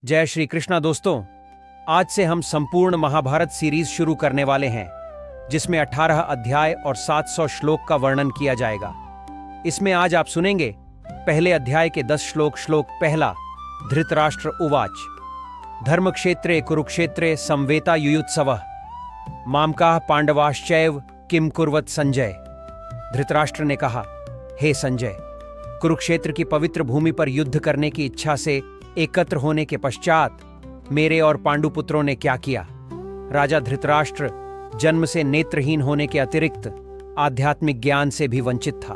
जय श्री कृष्णा दोस्तों। आज से हम संपूर्ण महाभारत सीरीज शुरू करने वाले हैं, जिसमें 18 अध्याय और 700 श्लोक का वर्णन किया जाएगा। इसमें आज आप सुनेंगे पहले अध्याय के 10 श्लोक। श्लोक पहला। धृतराष्ट्र उवाच धर्मक्षेत्रे कुरुक्षेत्रे संवेता युयुत्सवः मामकाः पांडवाश्चैव किम कुर्वत संजय। धृतराष्ट्र ने कहा, हे संजय, कुरुक्षेत्र की पवित्र भूमि पर युद्ध करने की इच्छा से एकत्र होने के पश्चात मेरे और पांडुपुत्रों ने क्या किया। राजा धृतराष्ट्र जन्म से नेत्रहीन होने के अतिरिक्त आध्यात्मिक ज्ञान से भी वंचित था।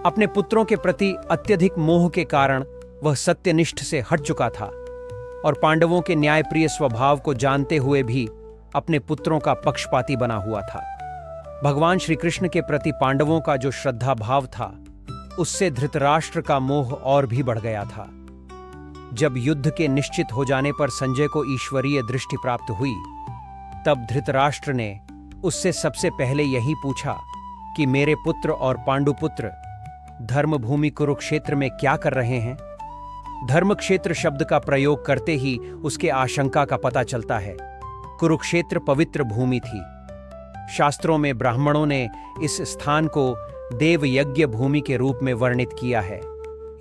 अपने पुत्रों के प्रति अत्यधिक मोह के कारण वह सत्यनिष्ठ से हट चुका था और पांडवों के न्यायप्रिय स्वभाव को जानते हुए भी अपने पुत्रों का पक्षपाती बना हुआ था। भगवान श्री कृष्ण के प्रति पांडवों का जो श्रद्धा भाव था, उससे धृतराष्ट्र का मोह और भी बढ़ गया था। जब युद्ध के निश्चित हो जाने पर संजय को ईश्वरीय दृष्टि प्राप्त हुई, तब धृतराष्ट्र ने उससे सबसे पहले यही पूछा कि मेरे पुत्र और पांडुपुत्र धर्मभूमि कुरुक्षेत्र में क्या कर रहे हैं। धर्मक्षेत्र शब्द का प्रयोग करते ही उसके आशंका का पता चलता है। कुरुक्षेत्र पवित्र भूमि थी। शास्त्रों में ब्राह्मणों ने इस स्थान को देवयज्ञ भूमि के रूप में वर्णित किया है।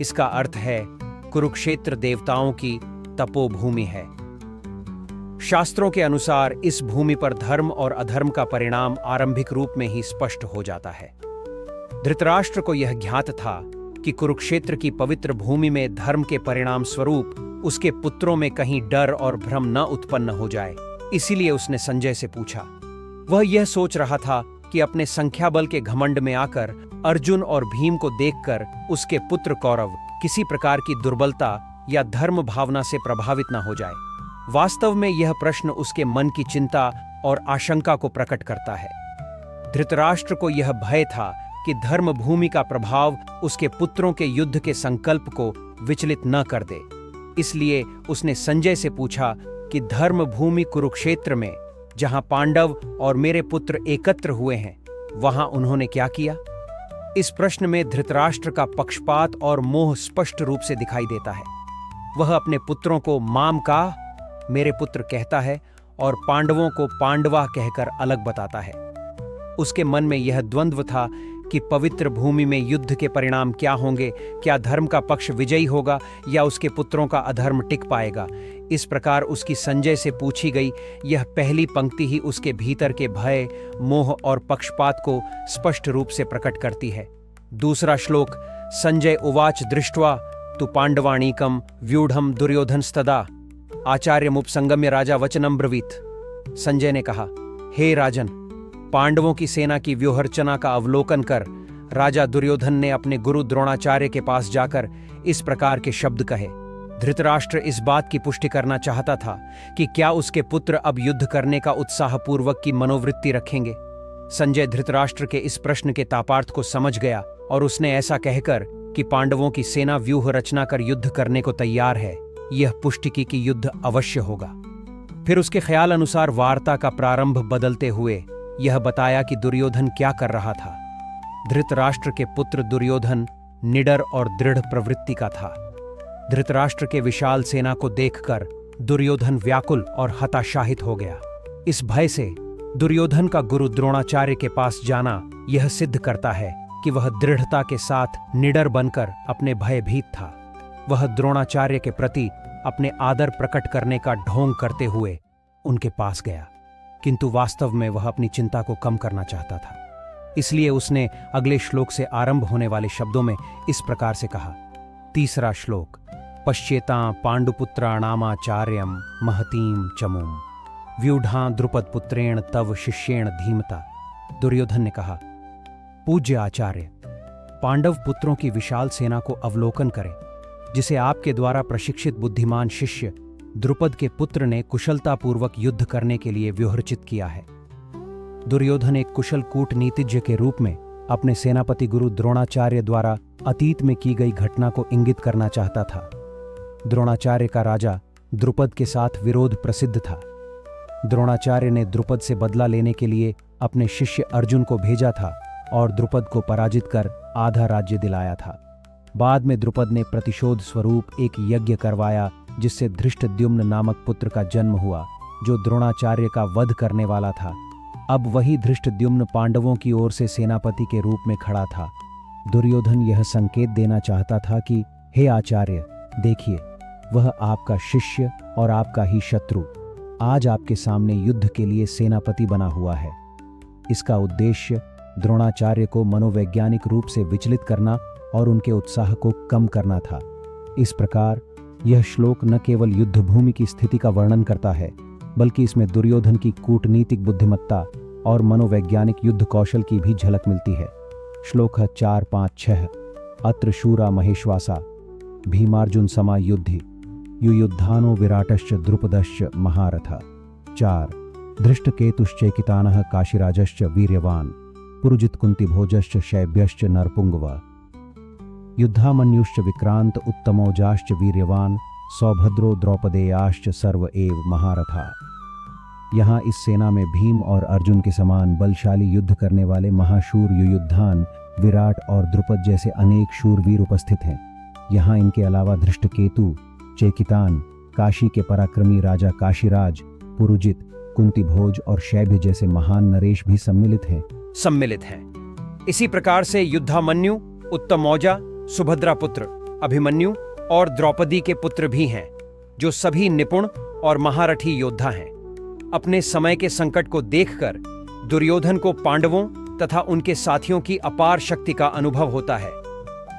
इसका अर्थ है कुरुक्षेत्र देवताओं की तपोभूमि है। शास्त्रों के अनुसार इस भूमि पर धर्म और अधर्म का परिणाम आरंभिक रूप में ही स्पष्ट हो जाता है। धृतराष्ट्र को यह ज्ञात था कि कुरुक्षेत्र की पवित्र भूमि में धर्म के परिणाम स्वरूप उसके पुत्रों में कहीं डर और भ्रम न उत्पन्न हो जाए। इसीलिए उसने संजय से पूछा। वह यह सोच रहा था कि अपने संख्या बल के घमंड में आकर अर्जुन और भीम को देखकर उसके पुत्र कौरव किसी प्रकार की दुर्बलता या धर्म भावना से प्रभावित न हो जाए। वास्तव में यह प्रश्न उसके मन की चिंता और आशंका को प्रकट करता है। धृतराष्ट्र को यह भय था कि धर्म भूमि का प्रभाव उसके पुत्रों के युद्ध के संकल्प को विचलित न कर दे। इसलिए उसने संजय से पूछा कि धर्म भूमि कुरुक्षेत्र में जहां पांडव और मेरे पुत्र एकत्र हुए हैं, वहां उन्होंने क्या किया। इस प्रश्न में धृतराष्ट्र का पक्षपात और मोह स्पष्ट रूप से दिखाई देता है। वह अपने पुत्रों को माम का मेरे पुत्र कहता है और पांडवों को पांडवा कहकर अलग बताता है। उसके मन में यह द्वंद्व था कि पवित्र भूमि में युद्ध के परिणाम क्या होंगे। क्या धर्म का पक्ष विजयी होगा या उसके पुत्रों का अधर्म टिक पाएगा। इस प्रकार उसकी संजय से पूछी गई यह पहली पंक्ति ही उसके भीतर के भय, मोह और पक्षपात को स्पष्ट रूप से प्रकट करती है। दूसरा श्लोक। संजय उवाच दृष्ट्वा तु पांडवाणीकम व्यूढ़म दुर्योधनस्तदा आचार्यमुपसंगम्य राजा वचनम ब्रवीत। संजय ने कहा, हे राजन, पांडवों की सेना की व्यूहरचना का अवलोकन कर राजा दुर्योधन ने अपने गुरु द्रोणाचार्य के पास जाकर इस प्रकार के शब्द कहे। धृतराष्ट्र इस बात की पुष्टि करना चाहता था कि क्या उसके पुत्र अब युद्ध करने का उत्साहपूर्वक की मनोवृत्ति रखेंगे। संजय धृतराष्ट्र के इस प्रश्न के तापार्थ को समझ गया और उसने ऐसा कहकर कि पांडवों की सेना व्यूह रचना कर युद्ध करने को तैयार है, यह पुष्टि की कि युद्ध अवश्य होगा। फिर उसके ख्याल अनुसार वार्ता का प्रारंभ बदलते हुए यह बताया कि दुर्योधन क्या कर रहा था। धृतराष्ट्र के पुत्र दुर्योधन निडर और दृढ़ प्रवृत्ति का था। धृतराष्ट्र के विशाल सेना को देखकर दुर्योधन व्याकुल और हताशाहित हो गया। इस भय से दुर्योधन का गुरु द्रोणाचार्य के पास जाना यह सिद्ध करता है कि वह दृढ़ता के साथ निडर बनकर अपने भयभीत था। वह द्रोणाचार्य के प्रति अपने आदर प्रकट करने का ढोंग करते हुए उनके पास गया, किंतु वास्तव में वह अपनी चिंता को कम करना चाहता था। इसलिए उसने अगले श्लोक से आरंभ होने वाले शब्दों में इस प्रकार से कहा। तीसरा श्लोक। पश्येतां पांडुपुत्राणामाचार्यं महतीं चमूम व्यूढ़ां द्रुपदपुत्रेण तव शिष्येण धीमता। दुर्योधन ने कहा, पूज्य आचार्य, पांडव पुत्रों की विशाल सेना को अवलोकन करें, जिसे आपके द्वारा प्रशिक्षित बुद्धिमान शिष्य द्रुपद के पुत्र ने कुशलतापूर्वक युद्ध करने के लिए व्यूहरचित किया है। दुर्योधन एक कुशल कूटनीतिज्ञ के रूप में अपने सेनापति गुरु द्रोणाचार्य द्वारा अतीत में की गई घटना को इंगित करना चाहता था। द्रोणाचार्य का राजा द्रुपद के साथ विरोध प्रसिद्ध था। द्रोणाचार्य ने द्रुपद से बदला लेने के लिए अपने शिष्य अर्जुन को भेजा था और द्रुपद को पराजित कर आधा राज्य दिलाया था। बाद में द्रुपद ने प्रतिशोध स्वरूप एक यज्ञ करवाया जिससे धृष्टद्युम्न नामक पुत्र का जन्म हुआ, जो द्रोणाचार्य का वध करने वाला था। अब वही धृष्टद्युम्न पांडवों की ओर से सेनापति के रूप में खड़ा था। दुर्योधन यह संकेत देना चाहता था कि हे आचार्य, देखिए, वह आपका शिष्य और आपका ही शत्रु आज आपके सामने युद्ध के लिए सेनापति बना हुआ है। इसका उद्देश्य द्रोणाचार्य को मनोवैज्ञानिक रूप से विचलित करना और उनके उत्साह को कम करना था। इस प्रकार यह श्लोक न केवल युद्धभूमि की स्थिति का वर्णन करता है, बल्कि इसमें दुर्योधन की कूटनीतिक बुद्धिमत्ता और मनोवैज्ञानिक युद्ध कौशल की भी झलक मिलती है। श्लोक 4, 5, 6 अत्र शूरा महेश्वासा भीमार्जुन समा युद्धि युयुद्धानो विराटश्च द्रुपदश्च महारथ 4 धृष्टकेतुश्चैकितानः काशीराजश्च वीर्यवान् पुरुजित कुन्तिभोजश्च शैब्यश्च नरपुंगव युद्धामन्युश्च विक्रांत उत्तमौजाश्च वीर्यवान् सौभद्रो द्रौपदेयाश्च सर्व एव महारथा। यहाँ इस सेना में भीम और अर्जुन के समान बलशाली युद्ध करने वाले महाशूर युयुद्धान, विराट और द्रुपद जैसे अनेक शूरवीर उपस्थित हैं। यहाँ इनके अलावा धृष्टकेतु, चेकितान, काशी के पराक्रमी राजा काशीराज, पुरुजित, कुंतीभोज और शैब्य जैसे महान नरेश भी सम्मिलित हैं। इसी प्रकार से युद्धामन्यु, उत्तमौजा, सुभद्रा पुत्र अभिमन्यु और द्रौपदी के पुत्र भी हैं, जो सभी निपुण और महारथी योद्धा हैं। अपने समय के संकट को देखकर दुर्योधन को पांडवों तथा उनके साथियों की अपार शक्ति का अनुभव होता है।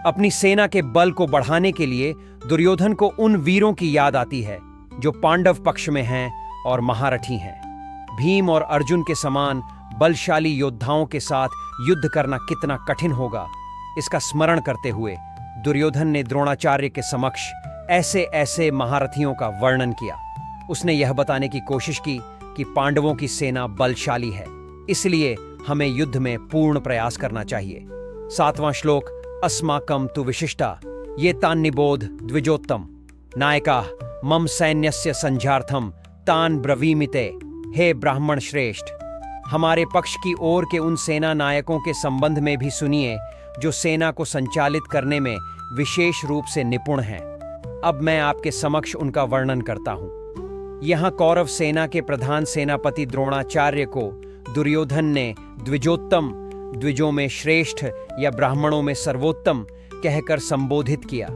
अपनी सेना के बल को बढ़ाने के लिए दुर्योधन को उन वीरों की याद आती है जो पांडव पक्ष में हैं और महारथी हैं। भीम और अर्जुन के समान बलशाली योद्धाओं के साथ युद्ध करना कितना कठिन होगा, इसका स्मरण करते हुए दुर्योधन ने द्रोणाचार्य के समक्ष ऐसे ऐसे महारथियों का वर्णन किया। उसने यह बताने की कोशिश की कि पांडवों की सेना बलशाली है, इसलिए हमें युद्ध में पूर्ण प्रयास करना चाहिए। 7वां श्लोक अस्माकं तु विशिष्टा ये तान्निबोध द्विजोत्तम नायका मम सैन्यस्य संझार्थम तान ब्रवीमिते हे ब्राह्मण श्रेष्ठ। हमारे पक्ष की ओर के उन सेना नायकों के संबंध में भी सुनिए जो सेना को संचालित करने में विशेष रूप से निपुण हैं। अब मैं आपके समक्ष उनका वर्णन करता हूं। यहाँ कौरव सेना के प्रधान सेनापति द्रोणाचार्य को दुर्योधन ने द्विजोत्तम, द्विजों में श्रेष्ठ या ब्राह्मणों में सर्वोत्तम कहकर संबोधित किया।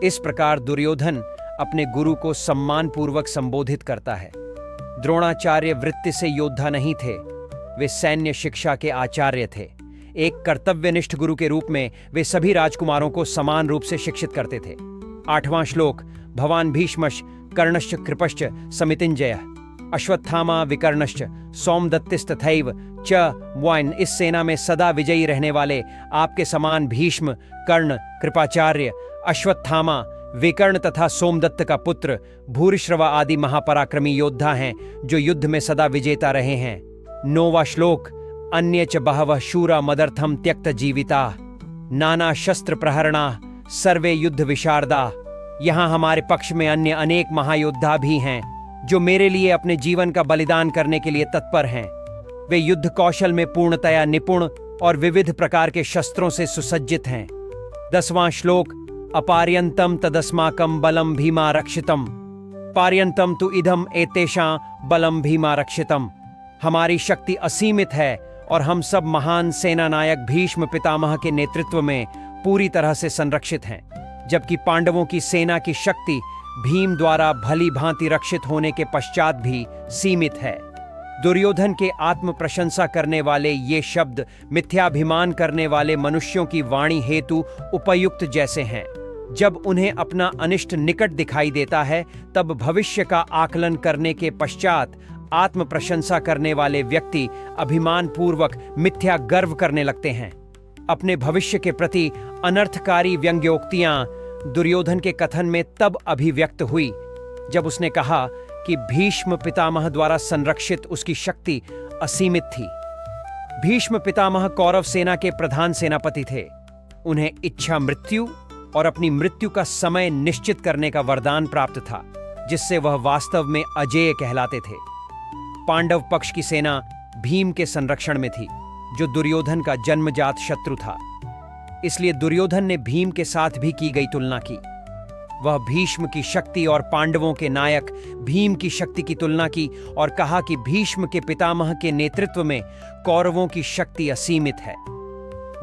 इस प्रकार दुर्योधन अपने गुरु को सम्मानपूर्वक संबोधित करता है। द्रोणाचार्य वृत्ति से योद्धा नहीं थे, वे सैन्य शिक्षा के आचार्य थे। एक कर्तव्यनिष्ठ गुरु के रूप में वे सभी राजकुमारों को समान रूप से शिक्षित करते थे। 8वां श्लोक भवान भीष्मश्च कर्णश्च कृपश्च समितिंजयः अश्वत्थामा विकर्णश्च सोमदत्तिस्तथैव च वाइन। इस सेना में सदा विजयी रहने वाले आपके समान भीष्म, कर्ण, कृपाचार्य, अश्वत्थामा, विकर्ण तथा सोमदत्त का पुत्र भूरिश्रवा आदि महापराक्रमी योद्धा हैं जो युद्ध में सदा विजेता रहे हैं। 9वां श्लोक अन्ये च बहवः शूरा मदर्थम त्यक्त जीविता नाना शस्त्र प्रहरणा सर्वे युद्ध विशारदा। यहाँ हमारे पक्ष में अन्य अनेक महायोद्धा भी हैं जो मेरे लिए अपने जीवन का बलिदान करने के लिए तत्पर हैं। वे युद्ध कौशल में पूर्णतया निपुण और विविध प्रकार के शस्त्रों से सुसज्जित हैं। 10वां श्लोक अपार्यंतम तदस्माकं बलम भीमा रक्षितम पार्यंतम तु इदम एतेषां बलम भीमा रक्षितम। हमारी शक्ति असीमित है और हम सब महान सेनानायक भीष्म पितामह के नेतृत्व में पूरी तरह से संरक्षित हैं, जबकि पांडवों की सेना की शक्ति भीम द्वारा भली भांति रक्षित होने के पश्चात भी सीमित है। दुर्योधन के आत्म प्रशंसा करने वाले ये शब्द मिथ्याभिमान करने वाले मनुष्यों की वाणी हेतु उपयुक्त जैसे हैं। जब उन्हें अपना अनिष्ट निकट दिखाई देता है, तब भविष्य का आकलन करने के पश्चात आत्म प्रशंसा करने वाले व्यक्ति अभिमान पूर्वक मिथ्या गर्व करने लगते हैं। अपने भविष्य के प्रति अनर्थकारी व्यंग्योक्तियां दुर्योधन के कथन में तब अभिव्यक्त हुई जब उसने कहा कि भीष्म पितामह द्वारा संरक्षित उसकी शक्ति असीमित थी। भीष्म पितामह कौरव सेना के प्रधान सेनापति थे। उन्हें इच्छा मृत्यु और अपनी मृत्यु का समय निश्चित करने का वरदान प्राप्त था, जिससे वह वास्तव में अजेय कहलाते थे। पांडव पक्ष की सेना भीम के संरक्षण में थी, जो दुर्योधन का जन्मजात शत्रु था। इसलिए दुर्योधन ने भीम के साथ भी की गई तुलना की। वह भीष्म की शक्ति और पांडवों के नायक भीम की शक्ति की तुलना की और कहा कि भीष्म के पितामह के नेतृत्व में कौरवों की शक्ति असीमित है।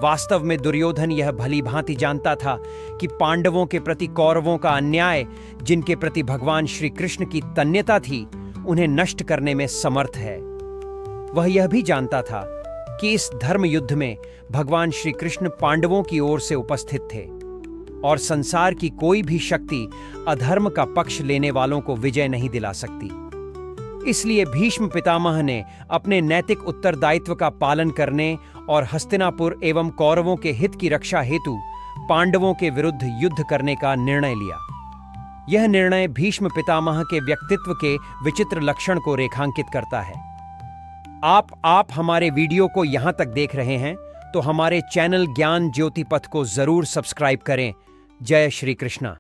वास्तव में दुर्योधन यह भली भांति जानता था कि पांडवों के प्रति कौरवों का अन्याय, जिनके प्रति भगवान श्री कृष्ण की तन्यता थी, उन्हें नष्ट करने में समर्थ है। वह यह भी जानता था कि इस धर्म युद्ध में भगवान श्री कृष्ण पांडवों की ओर से उपस्थित थे और संसार की कोई भी शक्ति अधर्म का पक्ष लेने वालों को विजय नहीं दिला सकती। इसलिए भीष्म पितामह ने अपने नैतिक उत्तरदायित्व का पालन करने और हस्तिनापुर एवं कौरवों के हित की रक्षा हेतु पांडवों के विरुद्ध युद्ध करने का निर्णय लिया। यह निर्णय भीष्म पितामह के व्यक्तित्व के विचित्र लक्षण को रेखांकित करता है। आप हमारे वीडियो को यहां तक देख रहे हैं तो हमारे चैनल ज्ञान ज्योति पथ को जरूर सब्सक्राइब करें। जय श्री कृष्णा।